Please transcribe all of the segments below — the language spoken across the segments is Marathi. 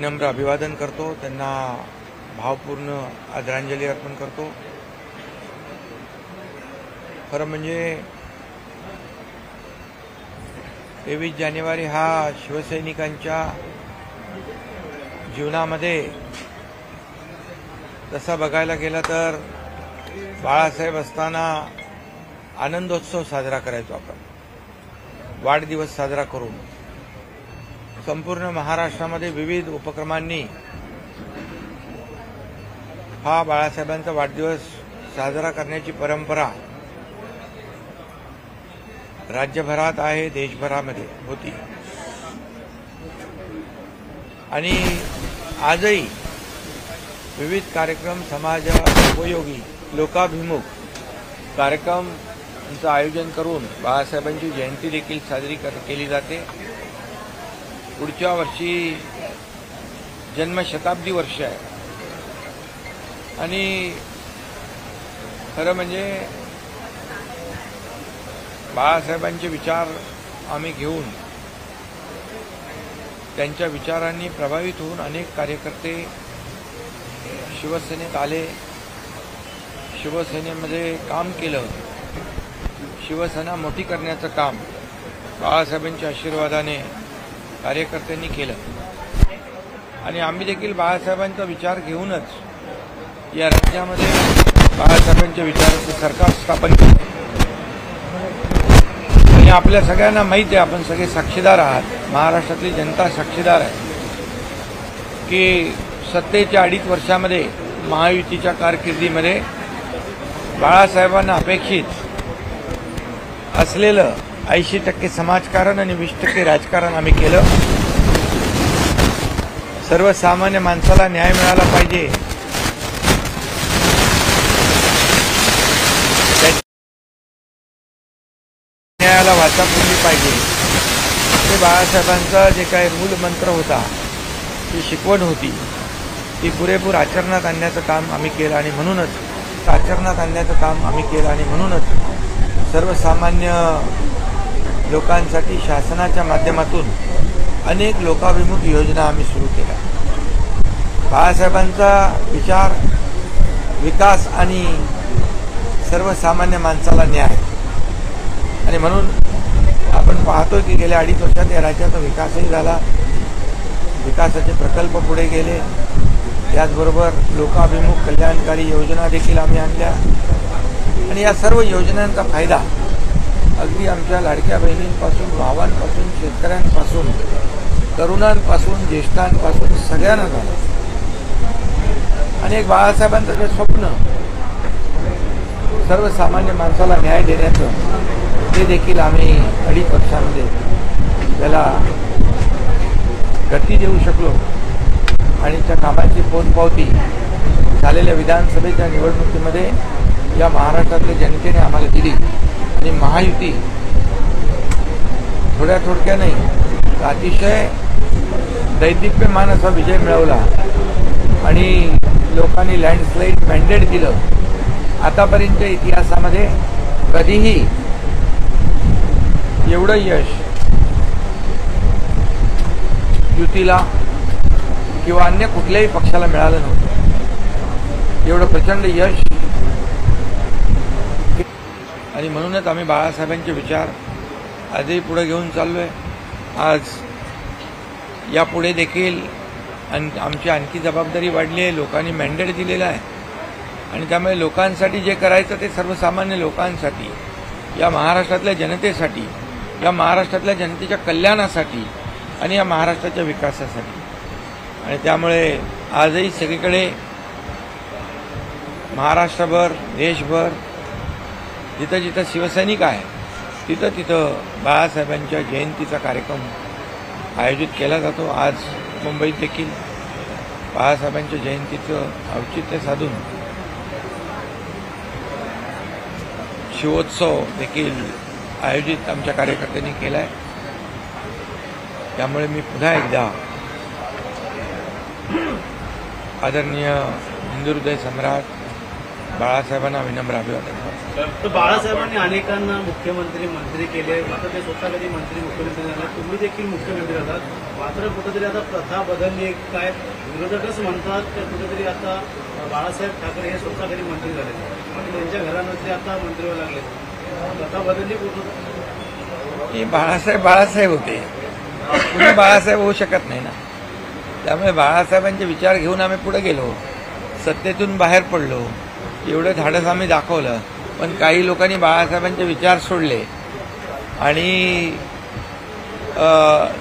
विनम्र अभिवादन करतो, त्यांना भावपूर्ण आदरांजली अर्पण करतो। खरं म्हणजे 23 जानेवारी हा शिवसैनिकांच्या जीवनामध्ये तसा बघायला गेला तर बाळासाहेब असताना आनंदोत्सव साजरा करायचो आपण, वाढदिवस साजरा करून संपूर्ण महाराष्ट्रामध्ये विविध उपक्रमांनी हा बाळासाहेबांचा वाढदिवस साजरा करण्याची परंपरा राज्यभरात आहे, देशभरामध्ये होती आणि आजही विविध कार्यक्रम समाज उपयोगी लोकाभिमुख कार्यक्रमांचं आयोजन करून बाळासाहेबांची जयंती देखील साजरी केली जाते। पुढच्या वर्षी जन्मशताब्दी वर्ष आहे आणि खरं म्हणजे बाळासाहेबांचे विचार आम्ही घेऊन त्यांच्या विचारांनी प्रभावित होऊन अनेक कार्यकर्ते शिवसेनेत आले, शिवसेनेमध्ये काम केलं, शिवसेना मोठी करण्याचं काम बाळासाहेबांच्या आशीर्वादाने कार्यकर्त्यांनी केलं आणि आम्ही देखील बाळासाहेबांचा विचार घेऊनच या राज्यामध्ये बाळासाहेबांच्या विचाराचं सरकार स्थापन केलं आणि आपल्या सगळ्यांना माहिती आहे, आपण सगळे साक्षीदार आहात, महाराष्ट्रातली जनता साक्षीदार आहे की सत्तेच्या 2.5 वर्षामध्ये महायुतीच्या कारकिर्दीमध्ये बाळासाहेबांना अपेक्षित असलेलं 80% समाजकारण आणि 20% राजकारण आम्ही केलं। सर्वसामान्य माणसाला न्याय मिळाला पाहिजे, न्यायाला वाचा फुलली पाहिजे, हे बाळासाहेबांचा जे काही मूलमंत्र होता, ती शिकवण होती, ती पुरेपूर आचरणात आणण्याचं काम आम्ही केलं आणि म्हणूनच सर्वसामान्य लोकांसाठी शासनाच्या माध्यमातून अनेक लोकाभिमुख योजना आम्ही सुरू केल्या। बाळासाहेबांचा विचार विकास आणि सर्वसामान्य माणसाला न्याय आणि म्हणून आपण पाहतोय की गेल्या 2.5 वर्षात या राज्याचा विकासही झाला, विकासाचे प्रकल्प पुढे गेले, त्याचबरोबर लोकाभिमुख कल्याणकारी योजना देखील आम्ही आणल्या आणि या सर्व योजनांचा फायदा अगदी आमच्या लाडक्या बहिणींपासून, भावांपासून, शेतकऱ्यांपासून, तरुणांपासून, ज्येष्ठांपासून सगळ्यांना झालं आणि एक बाळासाहेबांचं जे स्वप्न सर्वसामान्य माणसाला न्याय देण्याचं, ते देखील आम्ही 2.5 वर्षांमध्ये त्याला गती देऊ शकलो आणि त्या कामाची पोचपावती झालेल्या विधानसभेच्या निवडणुकीमध्ये या महाराष्ट्रातल्या जनतेने आम्हाला दिली आणि महायुती थोड्या नाही अतिशय दैदिप्यमान असा विजय मिळवला आणि लोकांनी लँडस्लाईड मॅन्डेट दिलं। आतापर्यंतच्या इतिहासामध्ये कधीही एवढं यश युतीला किंवा अन्य कुठल्याही पक्षाला मिळालं नव्हतं, एवढं प्रचंड यश आणि म्हणूनच आम्ही बाळासाहेबांचे विचार आजही पुढे घेऊन चाललोय। आज यापुढे देखील आमची आणखी जबाबदारी वाढली आहे, लोकांनी मॅन्डेट दिलेला आहे आणि त्यामुळे लोकांसाठी जे करायचं ते सर्वसामान्य लोकांसाठी, या महाराष्ट्रातल्या जनतेसाठी, या महाराष्ट्रातल्या जनतेच्या कल्याणासाठी आणि या महाराष्ट्राच्या विकासासाठी आणि त्यामुळे आजही सगळीकडे महाराष्ट्रभर, देशभर जिथं जिथं शिवसैनिक आहे तिथं बाळासाहेबांच्या जयंतीचा कार्यक्रम आयोजित केला जातो। आज मुंबईत देखील बाळासाहेबांच्या जयंतीचं औचित्य साधून शिवोत्सव देखील आयोजित आमच्या कार्यकर्त्यांनी केला आहे। त्यामुळे मी पुन्हा एकदा आदरणीय हिंदू हृदय सम्राट बाळासाहेबांना विनम्र अभिवादन करतो। तर बाळासाहेबांनी अनेकांना मुख्यमंत्री मंत्री केले, मात्र ते स्वतः कधी मंत्री मुख्यमंत्री झाले, तुम्ही देखील मुख्यमंत्री आहात. मात्र कुठेतरी आता प्रथा बदलली. काय विरोधकच म्हणतात की कुठेतरी आता बाळासाहेब ठाकरे हे स्वतः कधी मंत्री झाले, मात्र त्यांच्या घरामध्ये आता मंत्री व्हायला लागले. प्रथा बदलली कुठं? बाळासाहेब होते, कुणी बाळासाहेब होऊ शकत नाही ना. त्यामुळे बाळासाहेबांचे विचार घेऊन आम्ही पुढे गेलो, सत्तेतून बाहेर पडलो, एवढं धाडस आम्ही दाखवलं. पण काही लोकांनी बाळासाहेबांचे विचार सोडले आणि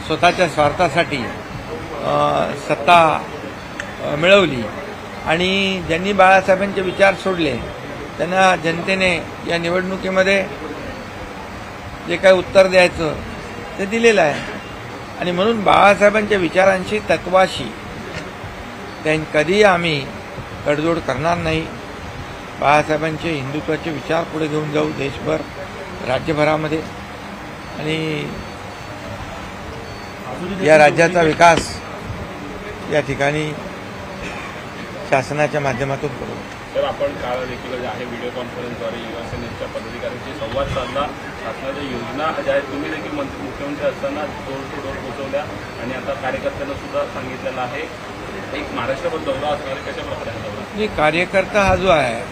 स्वतःच्या स्वार्थासाठी सत्ता मिळवली. आणि ज्यांनी बाळासाहेबांचे विचार सोडले त्यांना जनतेने या निवडणुकीमध्ये जे काही उत्तर द्यायचं ते दिलेलं आहे. आणि म्हणून बाळासाहेबांच्या विचारांशी, तत्वाशी कधीही आम्ही तडजोड करणार नाही. बाळासाहेबांचे हिंदुत्वाचे विचार पुढे घेऊन जाऊ देशभर, राज्यभरामध्ये. आणि या राज्याचा विकास या ठिकाणी शासनाच्या माध्यमातून करू. तर आपण काल देखील आहे व्हिडिओ कॉन्फरन्सद्वारे युवासेनेच्या पदाधिकाऱ्यांशी संवाद साधला. शासनाच्या योजना ज्या आहेत तुम्ही देखील मुख्यमंत्री असताना डोर टू डोर पोहोचवल्या आणि आता कार्यकर्त्यांना सुद्धा सांगितलेलं आहे. एक महाराष्ट्रभर दौरा असणार आहे, कशा प्रकारे दौरा? नाही, कार्यकर्ता हा जो आहे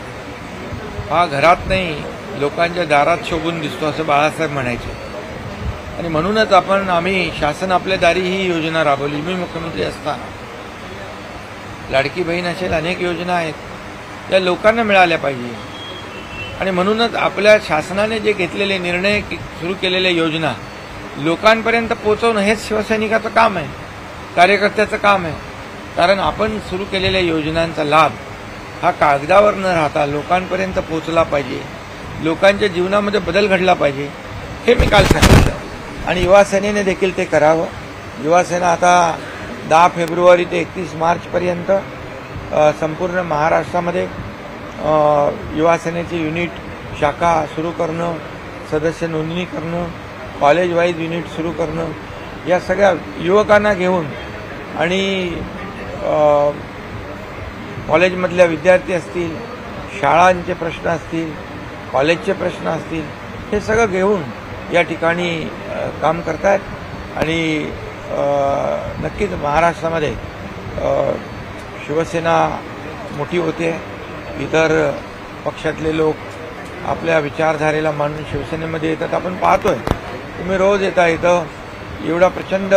हा घरात नाही लोकांच्या दारात शोभून दिसतो असं बाळासाहेब म्हणायचे. आणि म्हणूनच आम्ही शासन आपल्या दारी ही योजना राबवली. मी मुख्यमंत्री असताना लाडकी बहीण असेल, अनेक योजना आहेत त्या लोकांना मिळाल्या पाहिजे. आणि म्हणूनच आपल्या शासनाने जे घेतलेले निर्णय, सुरू केलेल्या योजना लोकांपर्यंत पोहोचवणं हेच शिवसैनिकाचं काम आहे, कार्यकर्त्याचं काम आहे. कारण आपण सुरू केलेल्या योजनांचा लाभ हा कागदावर न राहता लोकांपर्यंत पोहोचला पाहिजे, लोकांच्या जीवनामध्ये बदल घडला पाहिजे, हे मी काल सांगितलं. आणि युवासेनेने देखील ते करावं. युवासेना आता 10 फेब्रुवारी ते 31 मार्चपर्यंत संपूर्ण महाराष्ट्रामध्ये युवासेनेची युनिट शाखा सुरू करणं, सदस्य नोंदणी करणं, कॉलेज वाईज युनिट सुरू करणं, या सगळ्या युवकांना घेऊन आणि कॉलेजमधल्या विद्यार्थी असतील, शाळांचे प्रश्न असतील, कॉलेजचे प्रश्न असतील, हे सगळं घेऊन या ठिकाणी काम करतात. आणि नक्कीच महाराष्ट्रामध्ये शिवसेना मोठी होते. इतर पक्षातले लोक आपल्या विचारधारेला मानून शिवसेनेमध्ये येतात. आपण पाहतोय, तुम्ही रोज येता इथं, एवढा प्रचंड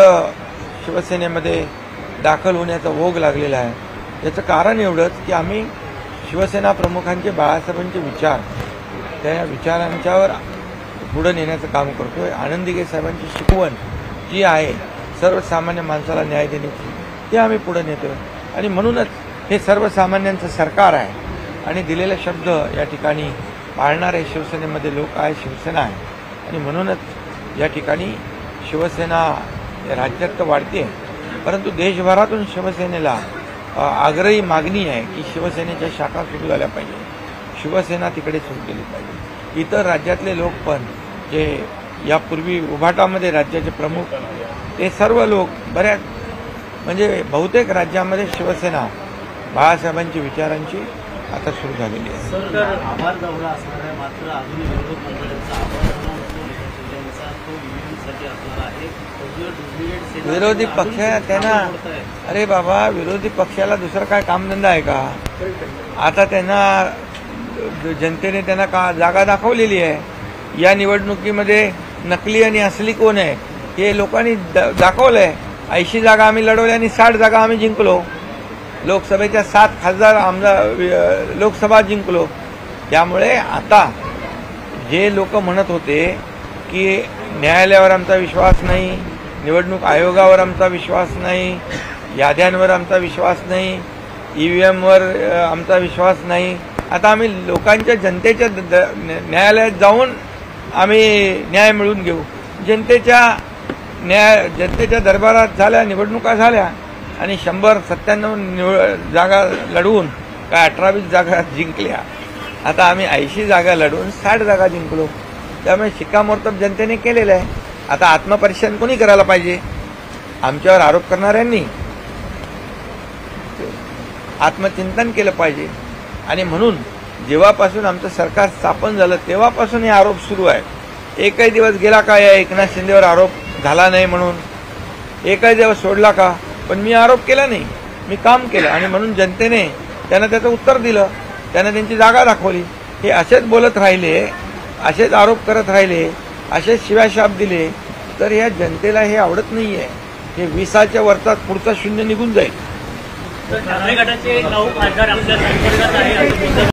शिवसेनेमध्ये दाखल होण्याचा ओघ लागलेला आहे. याचं कारण एवढंच की आम्ही शिवसेना प्रमुखांचे, बाळासाहेबांचे विचार, त्या विचारांच्यावर पुढे नेण्याचं काम करतोय. आनंद दिघे साहेबांची शिकवण जी आहे सर्वसामान्य माणसाला न्याय देण्याची, ते आम्ही पुढे नेतोय. आणि म्हणूनच हे सर्वसामान्यांचं सरकार आहे आणि दिलेले शब्द या ठिकाणी पाळणारे शिवसेनेमध्ये लोक आहे, शिवसेना आहे. आणि म्हणूनच या ठिकाणी शिवसेना राज्यात तर वाढते, परंतु देशभरातून शिवसेनेला आग्रही मागणी आहे की शिवसेनेच्या शाखा सुरू झाल्या पाहिजे, शिवसेना तिकडे सुरू केली पाहिजे. इतर राज्यातले लोक पण जे यापूर्वी उभाटामध्ये राज्याचे प्रमुख, ते सर्व लोक बऱ्याच म्हणजे बहुतेक राज्यामध्ये शिवसेना बाळासाहेबांच्या विचारांची आता सुरू झालेली आहे. सर, आभार दौरा असणार आहे, मात्र अजून विरोधक मंडळांचा आभार तो विरोधीसाठी असणार आहे. विरोधी पक्ष त्यांना, अरे बाबा, विरोधी पक्षाला दुसरं काय कामधंदा आहे का? आता त्यांना जनतेने त्यांना जागा दाखवलेली आहे. या निवडणुकीमध्ये नकली आणि असली कोण आहे हे लोकांनी दाखवलंय. 80 जागा आम्ही लढवल्या आणि 60 जागा आम्ही जिंकलो. लोकसभेच्या 7 खासदार आमदार लोकसभा जिंकलो. त्यामुळे आता जे लोक म्हणत होते की न्यायालयावर आमचा विश्वास नाही, निवडणूक आयोगावर आमचा विश्वास नाही, याद्यांवर आमचा विश्वास नाही, EVMवर आमचा विश्वास नाही, आता आम्ही लोकांच्या, जनतेच्या न्यायालयात जाऊन आम्ही न्याय मिळवून घेऊ. जनतेच्या दरबारात झाल्या, निवडणुका झाल्या आणि 197 जागा लढवून काय 18-20 जागा जिंकल्या. आता आम्ही 80 जागा लढवून 60 जागा जिंकलो. त्यामुळे शिक्कामोर्तब जनतेने केलेलं आहे. आता आत्मपरीक्षण कोणी करायला पाहिजे? आमच्यावर आरोप करणाऱ्यांनी आत्मचिंतन केलं पाहिजे. आणि म्हणून जेव्हापासून आमचं सरकार स्थापन झालं तेव्हापासून हे आरोप सुरू आहे. एकही दिवस गेला का या एकनाथ शिंदेवर आरोप झाला नाही म्हणून? एकही दिवस सोडला का? पण मी आरोप केला नाही, मी काम केलं आणि म्हणून जनतेने त्यांना त्याचं उत्तर दिलं, त्यांना त्यांची जागा दाखवली. हे असेच बोलत राहिले, असेच आरोप करत राहिले, असेच शिव्याशाप दिले तर या जनतेला हे आवडत नाहीये. हे 20च्या वरचा पुढचा शून्य निघून जाईल. ठाकरे गटाचे 9 खासदार आपल्या संपर्कात आहे असं बोलतात.